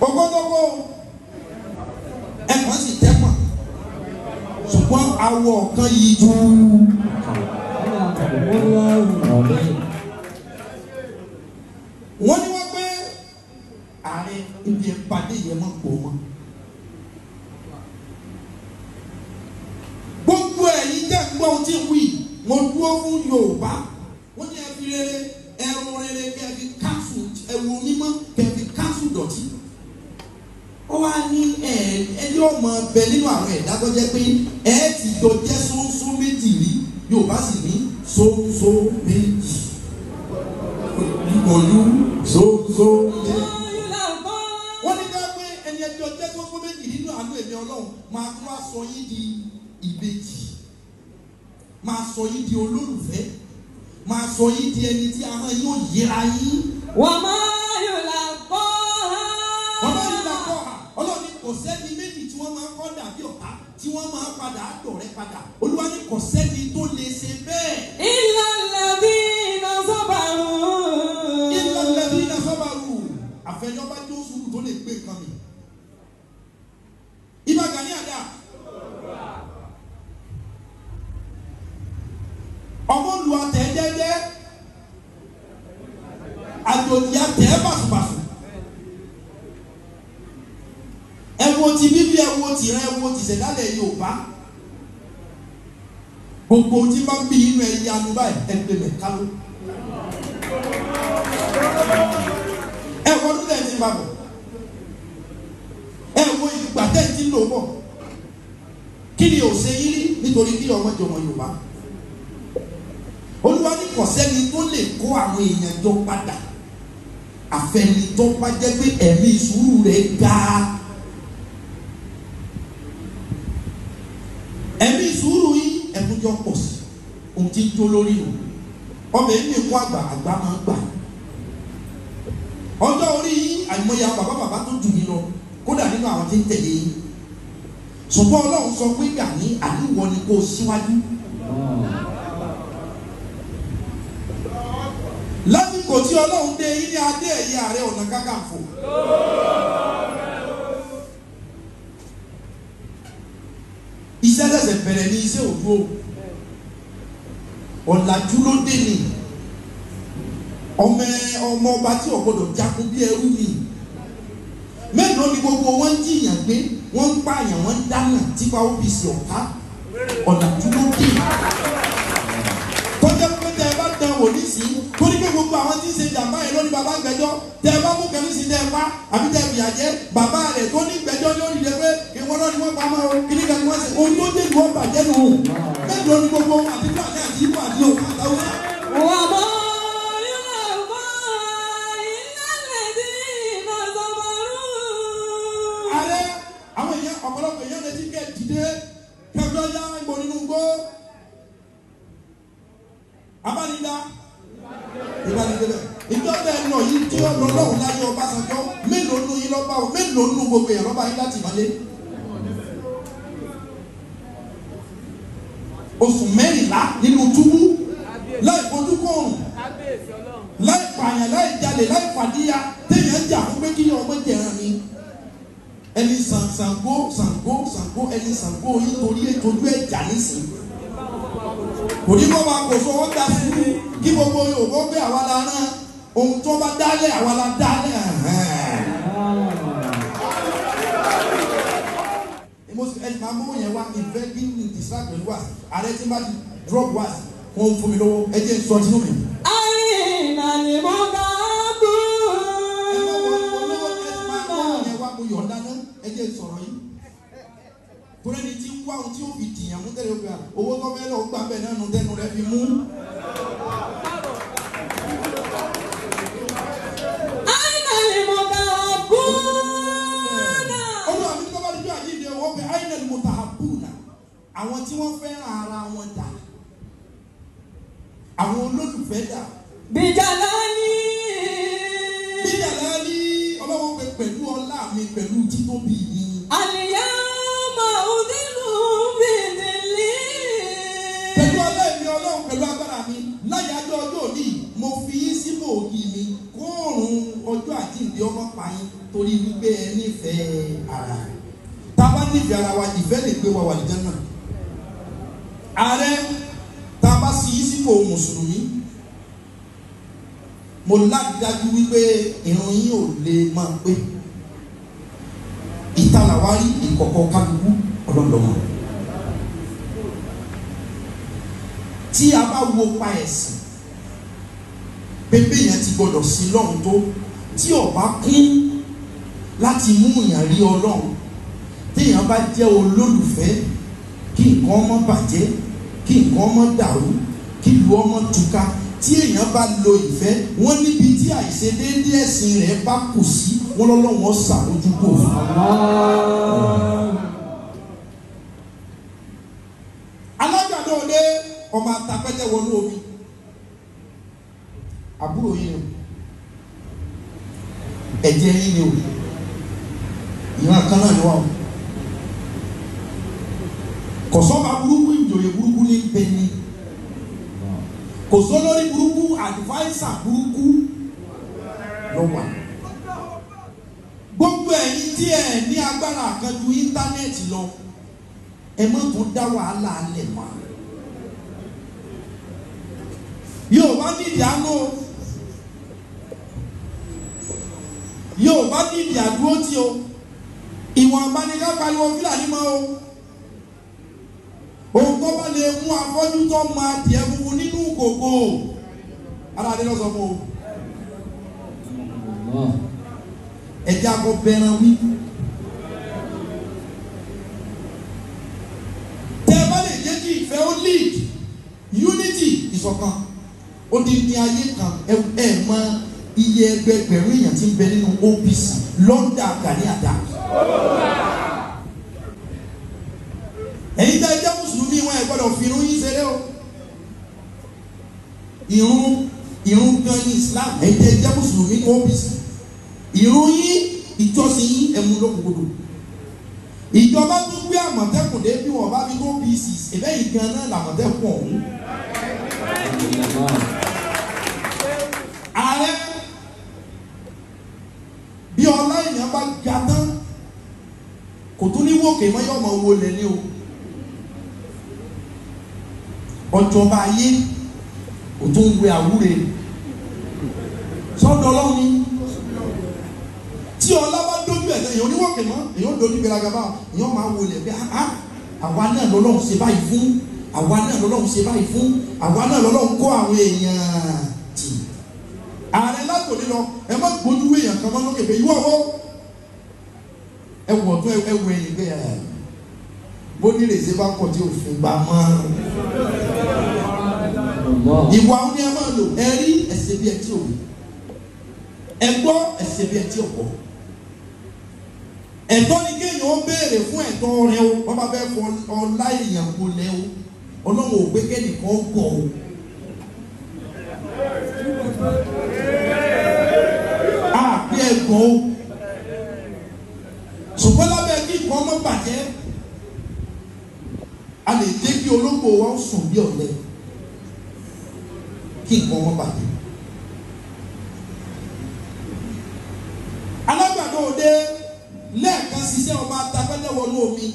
Ogodogo ẹ̀kan sì tẹ́pọ̀n ṣùgbọ́n awọ kan yìí jù. Wọ́n ní wọ́n pé ààrẹ ibi ìpàdé yẹn mọ̀ pọ̀ mọ́. Gbogbo ẹ̀yin jẹ́ gbọ́ tí wí mo dúró fún Yorùbá. Wọ́n ní ẹbí rere ẹrù rere kẹ́ẹ̀fì káńsù ẹ̀wù mímọ́ kẹ́ẹ̀fì káńsù dọ̀tí. Ó wá ní ẹni ọmọ bẹ nínú àwọn ẹ̀dá tó jẹ́ pé ẹ ti jọ jẹ́ sóńsó méjì rí Yorùbá sì ní sóńsó méjì. Olú sóńsó méjì. Wọ́n ní ká pé ẹni ẹjọ́ jẹ́ sóńsó méjì nínú àánú èmi Ọlọ́run máa tún wá sọ yín di ìbejì. Máa sọ yín di olólùfẹ́. Máa sọ yín di ẹni tí ahọ́n yóò yẹra yín. Wọ́n máa yọ̀ làkọ́ ha. Wọ́n máa yọ̀ làkọ́ ha. Ọlọ́run ní kò sẹ́ni méjì tí wọ́n máa ń kọ́ dàbí ọ̀tá tí wọ́n máa ń padà dọ̀rẹ́ padà. Olúwa ní kò sẹ́ni tó lè ṣe bẹ́ẹ̀. Ìlàlẹ́bínà sọ́bàrù. Ìlàlẹ́bínà sọ́bàrù. Àfẹnjọba tó sùúrù tó lè gbé nǹkan mi. Ibà Gani Ada. Ọmọ lu àtẹ jẹ́jẹ́. Àjòjì àtẹ bàṣubàṣu. Ẹ wo ti bíbí ẹ wo ti rẹ ẹ wo ti ṣẹ̀dálẹ̀ Yorùbá. Gbogbo tí máa ń bí inú ẹ yanu báyìí ẹ gbé mẹ kálọ. Ẹ wo ọdún tẹ̀ ti bá bọ̀. Ẹ wo ìgbà tẹ̀ ti lò bọ̀. Kí ni ò ṣe yín rí nítorí kí ọmọ jọmọ Yorùbá? Olúwa ní kò sẹ́ni tó lè kó àwọn èèyàn jọ padà. Àfẹni tó bá jẹ́ pé ẹ̀mí sùúrù rẹ̀ ga. Ẹ̀mí sùúrù yín ẹ̀kúnjọ pọ̀ sí ohun tí ń jó lórí o. Ọmọ ẹ̀mí kó àgbà àgbà máa ń gbà. Ọjọ́ orí yín àìmọye bàbá tó jù yín lọ kódà nínú àwọn tí ń tẹ̀lé yín. Ṣùgbọ́n Ọlọ́run sọ pé Gani àníwọ̀ ni kó síwájú. Lásìkò tí Ọlọ́run dé yín ní adé ẹ̀yẹ Ààrẹ Ọ̀nà Kakanfò. Iṣẹ́ tẹ̀sẹ̀ bẹ̀rẹ̀ ní iṣẹ́ òdúró. Ọ̀làjú ló dé ni. Ọmọ ọba tí ò gbọdọ̀ jagun bí ẹrú ni. Mélòó ni gbogbo wọn ń jìyàn gbé, wọ́n ń pààyàn, wọ́n ń dáná tipa OPC ọ̀tá. Ọ̀làjú ló dé. Tọ́jà pé ẹ bá dán wò ní sí torí pé gbogbo àwọn tí ń ṣe jàmbá yẹn lórí bàbá gbẹ́jọ́ tẹ ẹ bá mú kẹmí sí tẹ ẹ pa àbí tẹ ẹ fìyà jẹ bàbá rẹ tó ní gbẹ́jọ́ ní orí rẹ pé ìwọ náà ni wọ́n pa máa o kíní kan ni wọ́n ṣe ohun tó dé ìwọ bàjẹ́ nù. Mélòó ni gbogbo àti fúlàní àti ìbò àti òkú àtàwọn. Wọ́n mọ Yorùbá ìlàlẹ́bínà sọ́bàrù. Ààrẹ àwọn èèyàn ọ̀pọ̀lọpọ̀ èèyàn lè ti kẹ́ dìde kẹfẹ́ yá ìbò nínú gbó. Abánidá ìbánidélẹ̀ ìjọba ẹ̀nà yìí tí ó lọ lọ́wọ́ láyé Ọbásanjọ́ mélòó nù yín lọ́ba o mélòó nù gbogbo èèyàn lọ́ba yín láti ìmọ̀lé. Oṣù 14 nínú túbú láì fojú kóòrùn láì pààyàn láì jalè láì fàdíyà téèyàn jà fún pé kí ọmọ jẹran ni. Ẹni Ṣàngó ẹni Ṣàngó yín torí ètòjú ẹ̀jà nísìnyí. Kò ní kó máa kò sọ wọ́n dá sí kí gbogbo Yorùbá gbé àwa la rán ohun tó bá dálẹ̀ àwa la dálẹ̀. Ẹni máa mú yẹn wá ìfẹ́ kí n distract pẹ̀lú wa ààrẹ tí n bá ti drop wa kó n fún mi lọ́wọ́ ẹ jẹ́ sọ sínú mi. Àyìnà ni mo bá bú. Ẹ máa wọ olówó ẹ ti máa mú yẹn wá mo yọ̀ǹda náà ẹ jẹ́ sọ̀rọ̀ yìí. Torí ẹni tí ń wá ohun tí ó fi dìyàn mú tẹ́lẹ̀ òkè owó tó fẹ́ lọ gbà bẹ́ẹ̀ náà nù tẹ́nu rẹ̀ fi mú. Àyìnà ni mo bá bú. Olúwa mi ní kọ́ bá dúdú àjíǹde owó pé àyìnà ni mo tà á bù náà. Àwọn tí wọ́n fẹ́ràn ara wọn dà. Àwọn olólùfẹ́ dà. Bíjàlání. Bíjàlání ọlọ́wọ́ pé pẹ̀lú ọlá mi pẹ̀lú títóbi mi. Àlìyá máa ń dínú bìnnìlì. Pẹ̀lú ọlá mi Ọlọ́run pẹ̀lú agbára mi láyàjọ́ ọjọ́ òní mo fi yín sípò ògì mi kóòrùn ọjọ́ àjíǹde ọmọ pa yín. torí wípé ẹ nífẹ̀ẹ́ ara tá a bá nífẹ̀ẹ́ ara wa ìfẹ́ lè gbé wa wà ní Jánnà. Ààrẹ tá a bá sì yí sípò mùsùlùmí mo ládájú wípé ìrun yín ò lè máa pé ìtàlàwárí ìkọ̀kọ̀ kálukú ọlọ́lọ́mọ. Tí a bá wo pa ẹ̀sìn pépé yẹn ti gbọdọ̀ sí lọ́hùn tó tí ọba kún láti mú èèyàn rí Ọlọ́run téèyàn bá jẹ́ olólùfẹ́ kí nǹkan ọmọ bàjẹ́ kí nǹkan ọmọ dàrú kí ìlú ọmọ túká tí èèyàn bá lo ìfẹ́ wọ́n níbi tí àìṣedéédé ẹ̀sìn rẹ̀ bá kù sí wọ́n lọ́lọ́wọ́ ṣàlójúkò fún alágbàdo òde ọmọ atapẹ́tẹ́ wọnú omi àbúrò yín o ẹ̀jẹ̀ yín ni o ìran kan náà ni wà o kò sọ́ba burúkú ìjòyè burúkú ní bẹ́ẹ̀ni kò sọ́ lórí burúkú àdìváísà burúkú lọ́wọ́ gbogbo ẹ̀yin tí ẹ ní agbára kan ju íńtánẹ́ẹ̀tì lọ ẹ má tún dá wàhálà alẹ̀ mọ́ yóò bá nídìí àánú yóò bá nídìí àdúró tí o ìwọ̀n abániká pariwo Fúlàní mọ́ o òun tó bá lè mú afọ́jú tó máa tiẹ̀ funfun nínú kòkó aláàdé lọ sọ fún o ẹ̀jẹ̀ akọ bẹ̀rẹ̀ wí tẹ́ ẹ bá lè jẹ́ kí ìfẹ́ ó lead unity ìṣọ̀kan ó di ní ayé kan ẹ mọ iye ẹgbẹgbẹ̀rún èèyàn tí ń bẹ nínú OPC lọ́ndà Gani Adams. ẹ̀yin tẹ́ ẹ jẹ́ mùsùlùmí wọn ẹ gbọ́dọ̀ fi irun yín ṣeré o irun gan ní Islam ẹ̀yin tẹ́ ẹ jẹ́ mùsùlùmí ní OPC irun yín ìjọsìn yín ẹ̀mú lókùnkùn ìjọba tó gbé Àmọ̀tẹ́kùn dé bí wọ́n bá fi OPC ẹ̀bẹ́yìn gan náà làmọ̀tẹ́kùn ọ̀hún. Ààrẹ bí ọlá èèyàn bá ga tán kò tún ní wòkè mọ́ yọ ọmọ wo lẹ ní o ọjọba ayé kò tún ń wé àwúre sọ́dọ̀ Ọlọ́run ni tí ọlá bá dójú ẹ̀ èèyàn oníwòkè mọ́ èèyàn dojú gbéraga bá èèyàn máa wọlé pé àwa náà lọ́lọ́run ṣe báyìí fún àwa náà lọ́lọ́run ṣe báyìí fún àwa náà lọ́lọ́run kó àwọn èèyàn tì ààrẹ látòlí lọ ẹ má gbójú èèyàn kan mọ́ lókè pé ìwọ ọwọ́ ẹ wọ̀ tó ẹ wọ ẹ̀yìn pé bó ní rèé bá pọ̀ tí òfin gbà mọ́ ìwà ó ní ẹ máa lò ẹ rí ẹsẹ̀ bí ẹ tí ò rí ẹ gbọ́ ẹsẹ̀ bí ẹ tí ò gbọ́ ẹ̀tọ́ ni kéèyàn ó béèrè fún ẹ̀tọ́ rẹ o wọ́n bá fẹ́ fọ ọlá èèyàn kò lẹ́ o Ọlọ́run ò gbé kẹ́nìkan gbọ́ o. Àbí ẹ̀gbọ́n o ṣùgbọ́n lábẹ́ kí nǹkan ọmọ bàjẹ́ a lè jẹ́ kí ológbò wa sùn bí ọ̀lẹ kí nǹkan ọmọ bàjẹ́. Alágbàdo òde lẹ́ẹ̀kan ṣiṣẹ́ ọba atapẹ́lẹ́ wọnú omi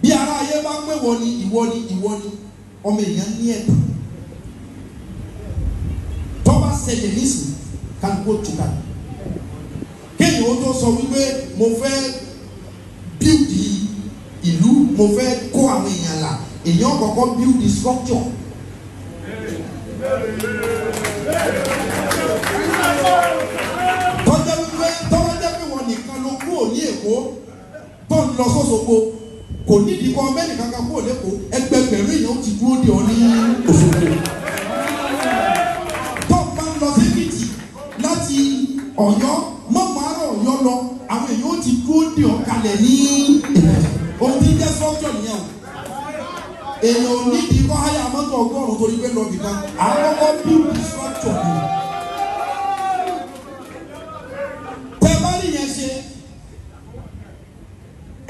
bí ara ayé bá pé wọ́n ni ìwọ ni ìwọ ni ọmọ èèyàn ní ẹ̀tàn tó bá ṣẹlẹ̀ nísìnyí kálukó túká kéèyàn ó tó sọ wípé mo fẹ́ bíldì ìlú mo fẹ́ kó àwọn èèyàn là èèyàn kọ́kọ́ bíldì structure. tọ́jọ́ pé wọ́n nìkan ló kúrò ní Èkó tó ń lọ sọ́sọ́gbó kò nídìí kọ́ mẹ́rin kankan kúrò lẹ́kọ̀ọ́ ẹgbẹgbẹ̀rún èèyàn ti dúró de ọ ní Òṣogbo tó bá ń lọ sí Èkìtì láti Ọ̀yọ́ mọ́mọ́ àrà Ọ̀yọ́ lọ àwọn èèyàn ti dúró de ọ kalẹ̀ ní ohun tí ń jẹ́ structure nìyẹn o èèyàn ò nídìí kọ́ háyà mọ́tò ọgọ́rùn-ún torí pé lọ nìkan àkọ́kọ́ build structure ni.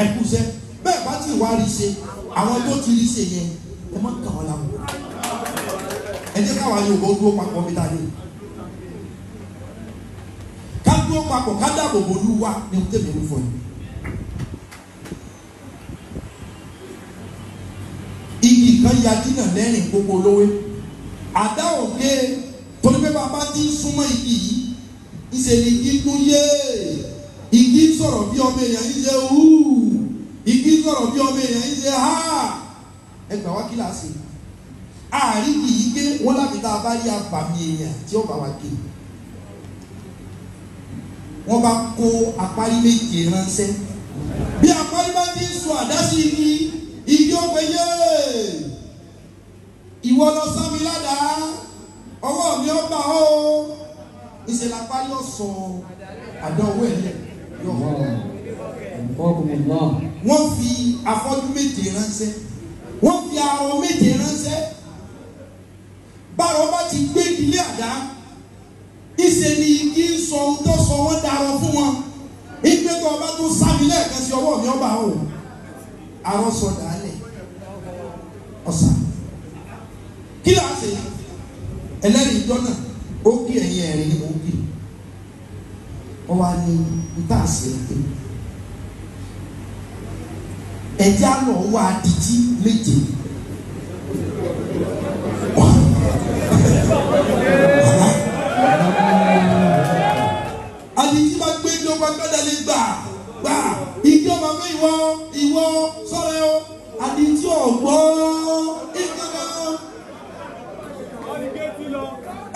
Ẹkúṣẹ́ bẹ́ẹ̀ bá ti wá rí ṣe àwọn tó ti rí ṣe yẹn ẹ má kàn wọ́n láwọn ẹ jẹ́ káwa Yorùbá ó dúró papọ̀ mi dáadé dúró papọ̀ ká dáàbò bò lù wá ní tèmi ń fọ yìí. igi kan ya dínà lẹ́rìn gbogbo lówé àdá òkè torí pé bàbá ti ń súnmọ́ igi yìí ìṣe ni igi kú yé igi sọ̀rọ̀ bí ọmọ èèyàn yìí ṣe hù igi sọ̀rọ̀ bí ọmọ èèyàn yìí ṣe há ẹgbà wá kíláàsì àárín yìí gé wọn láti tá a bá rí abàmì èèyàn tí ó bá wá gé wọn bá kó apárí méje ránṣẹ́ bí apárí bá ti ń sọ àdá sí igi ó pé yé ìwọ lọ sámi ládàá ọwọ́ mi ó bá ó ìṣẹ̀lẹ̀ apárí ó sọ àdá owó ẹ̀ lẹ̀ yọ. Wọ́n fi afọ́jú méje ránṣẹ́ wọ́n fi arọ méje ránṣẹ́ báwo bá ti gbé ilé àdá ìṣe ni igi sọ ohun tó sọ wọ́n darọ fún wọn ìgbé tó ọba tó sámi lẹ́ẹ̀kan sí ọwọ́ mi ọba o arọ sọ dàálẹ̀ ọ̀sà kí là ń ṣe ẹlẹ́rìí ìjọ náà ó kí ẹ̀yìn ẹ̀rín ní òkè ọ wá ní níta àṣẹ ẹ̀kẹ́ ẹ̀jẹ̀ àlọ́ wá dìjí méje àdìjí bá gbé ní ọba gbẹ́dẹ̀lé gbà igi ọba fẹ́ ìwọ sọ̀rọ̀ ẹ̀ o àdìjí ọ̀gbọ́n ìgbàgbọ́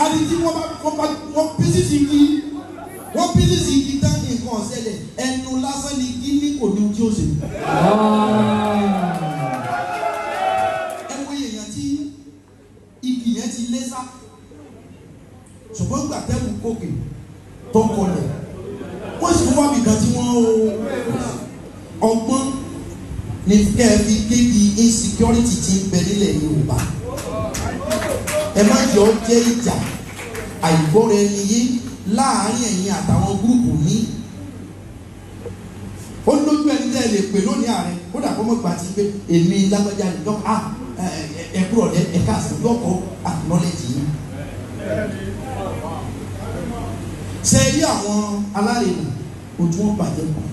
àdìjí wọ́n písìsì igi tán nǹkan ọ̀sẹ̀lẹ̀ ẹnu lásán ni igi ní kò ní ojú ọ̀sẹ̀. ẹ wo èèyàn tí igi yẹn ti lé sá ṣùgbọ́n gbà tẹ́kù kókè tó kọlẹ̀ wọ́n sì wá bìkan tí wọ́n ọgbọ́n ní kẹ́ẹ̀fì kéèkì insecurity ti ń bẹ nílẹ̀ Yorùbá ẹ má jọ jẹ́ ìjà àìgbọ́ra ẹni yé láàárín ẹ̀yin àtàwọn gúrùpù ní ó lójú ẹni tẹ́ ẹ lè pè lónìí ààrẹ ó dà fọmọ gbà tí pé èmi lágbájá ni dọ́kà ẹ̀kúrò ẹ̀ka àsìkò acknowledge yìí. ṣe rí àwọn alárèlú ojú wọn bàjẹ́ pọ̀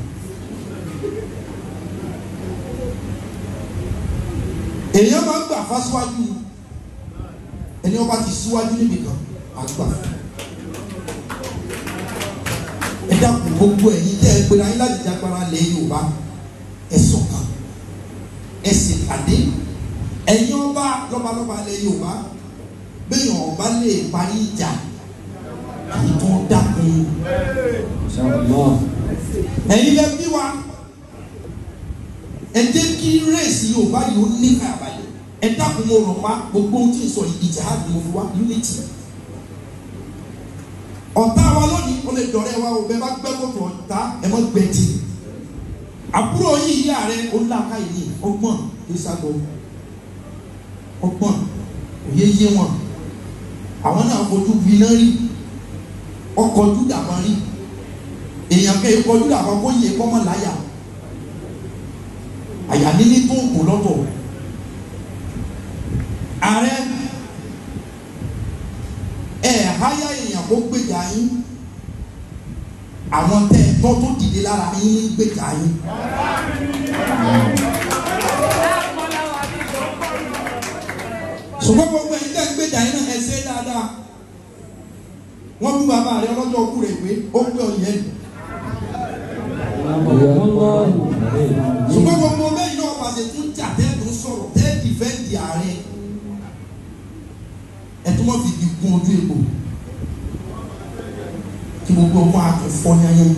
èèyàn máa ń gbà fásiwájú ẹni ọba ti síwájú níbi kan àgbà ẹ dákun gbogbo ẹ̀yin tẹ́ ẹ gbéra yín láti jagbara lẹ Yorùbá ẹ ṣọ̀kan ẹ sì pàdé ẹ̀yin ọba lọ́balọ́ba lẹ Yorùbá bẹ́ẹ̀ ọba lè parí ìjà tó dákun ẹ̀yin lẹ bí wa ẹ jẹ́ kí rẹ́ẹ̀sì Yorùbá yìí ó ní àbàlẹ̀ ẹ dákun mo rọ̀ pa gbogbo ohun tí ń sọ ìjà àdùn mo fi wá unity ọ̀tá wa lónìí ó lè dọ̀rẹ́ wa o bẹ́ẹ̀ bá gbẹ́ kótó ọ̀tá ẹ mọ́ gbẹ̀tì àbúrò yìí ìyá rẹ ó láka yìí ọgbọ́n kì í sábọ̀ ọgbọ́n òye yé wọn àwọn náà fojú gbiná rí ọkọ̀ júdà máa rí èèyàn kẹ́ ẹ̀kọ́ júdà kan kó yẹ kọ́ mọ́ láyà àyà níní tó kù lọ́tọ̀ ààrẹ háyà èèyàn kó gbèjà yín àwọn tẹ́ ẹ tọ́ tó dìde lára yín ní gbèjà yín. ṣùgbọ́n gbogbo ẹ̀yin tẹ́ ń gbèjà yín náà ẹ ṣe dáadáa wọ́n bú bàbá rẹ ọlọ́jọ́ òkú rẹ̀ pé ó pé ọ̀yẹ́ ni. ṣùgbọ́n gbogbo bẹ́ẹ̀ náà pàṣẹ tún jà tẹ́ tó sọ̀rọ̀ tẹ́ dìfẹ́ǹdì ààrẹ ẹ̀ tó mọ̀ fi di gun ojú egbò kí gbogbo ọmọ àtúnfọ́ yányán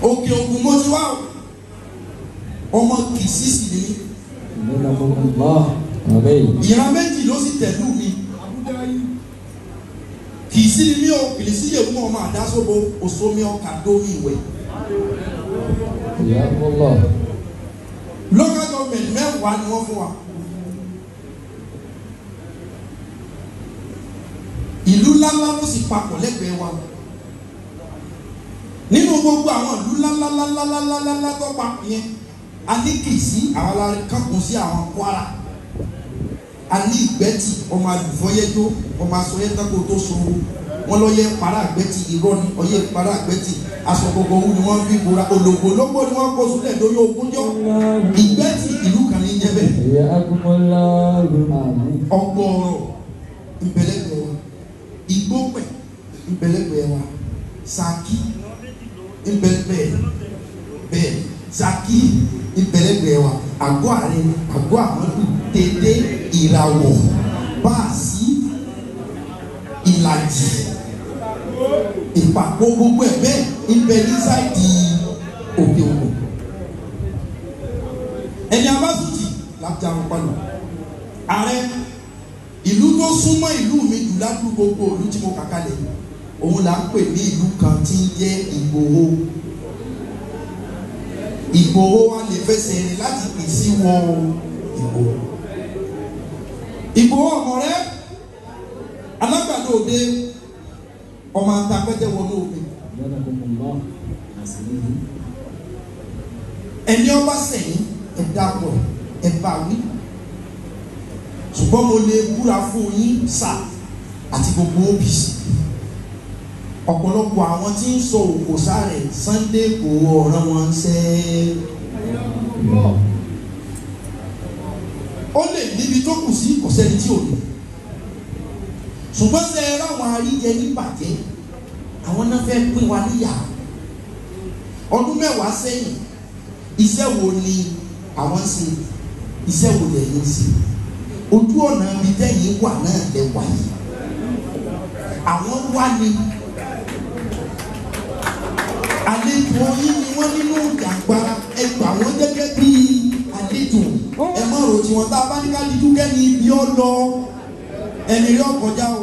òkè ògùn mo ti wá ọmọ kìsìsì ni ìran méjì ló sì tẹ̀lú mi kìsì ni mi ò kìlìsì yẹ fún ọmọ àdásóbo òsomi ọkà dómi ìwẹ̀ local government mẹ́wàá ni wọ́n fún wa. ìlú ńláńlá ló sì papọ̀ lẹ́gbẹ̀ẹ́ wa nínú gbogbo àwọn ìlú ńláńláńláńláńláńlá tó papọ̀ yẹn a ní Kìsì àwọn alárí kankun sí àwọn Kwara a ní Ìgbẹ́tì ọmọ àlùfọ́yẹ́jọ́ ọmọ asọ́yẹ́tàkó tó sọ̀rọ̀ wọ́n lọ yẹ para àgbẹ̀tì irọ́ ni ọyẹ para àgbẹ̀tì aṣọ gbogbo ohun ni wọ́n fi bora ológo lógbó ni wọ́n kó sílẹ̀ lórí ogúnjọ́ ìgbẹ́tì ìlú kan ní jẹ́ bẹ́ẹ̀. ọgbọ̀ọ̀rọ̀ ìbẹ̀lẹ̀gbẹ̀ wa ìgbópẹ̀ ìbẹ̀lẹ̀gbẹ̀ wa Ṣakí ìbẹ̀lẹ̀gbẹ̀ bẹ́ẹ̀ Ṣakí ìbẹ̀lẹ̀gbẹ̀ wa àgọ́ àrẹ àgọ́ àmọ́dù Tètè Ìràwọ̀ Báàsì Ìlàjì Ìpàkọ́ gbogbo ẹ̀ bẹ́ẹ̀ ibẹ̀ ní sáìdì òkè òkun ẹni abásùtì láti àwọn pálọ̀ ààrẹ ìlú tó súnmọ́ ìlú mi jù ládùúgbò gbogbo ìlú tí mo kà kalẹ̀ òun là ń pè ní ìlú kan tí ń jẹ́ Ìgbòho. Ìgbòho wa lè fẹsẹ̀ rìn láti pèsè wọ Ìgbòho. Ìgbòho ọmọ rẹ alágbàdo òde ọmọ àtàpẹ́tẹ́ wọnú omi. Ẹni ọba sẹ́yìn ẹ̀dá pọ̀ ẹ̀bá wí. Ṣùgbọ́n mo lè búra fún yín sà àti gbogbo òbí. Ọ̀pọ̀lọpọ̀ àwọn tí ń sọ òkò sáré Sunday kò ọ̀ràn wọn ṣẹ́. Ó lè níbi tó kù sí kò sẹ́ni tí ò ní. Ṣùgbọ́n ṣe é ráwọn àríjẹ ní bàjẹ́ àwọn náà fẹ́ pín wa níyà. Ọdún mẹ́wàá sẹ́yìn iṣẹ́ wo ni àwọn ṣe iṣẹ́ wo lẹ́yìn ṣe ojú ọ̀nà ibi tẹ́yìn wà náà lẹ wà yìí àwọn wá ní àlejò yín ni wọ́n nínú ìjàngbara ẹ gbà wọ́n gẹ́gẹ́ bí àlejò ẹ má rò tí wọ́n tá a bá ní ká dídú kẹ́ni ibi ọ́ lọ ẹni rí ọkọjá o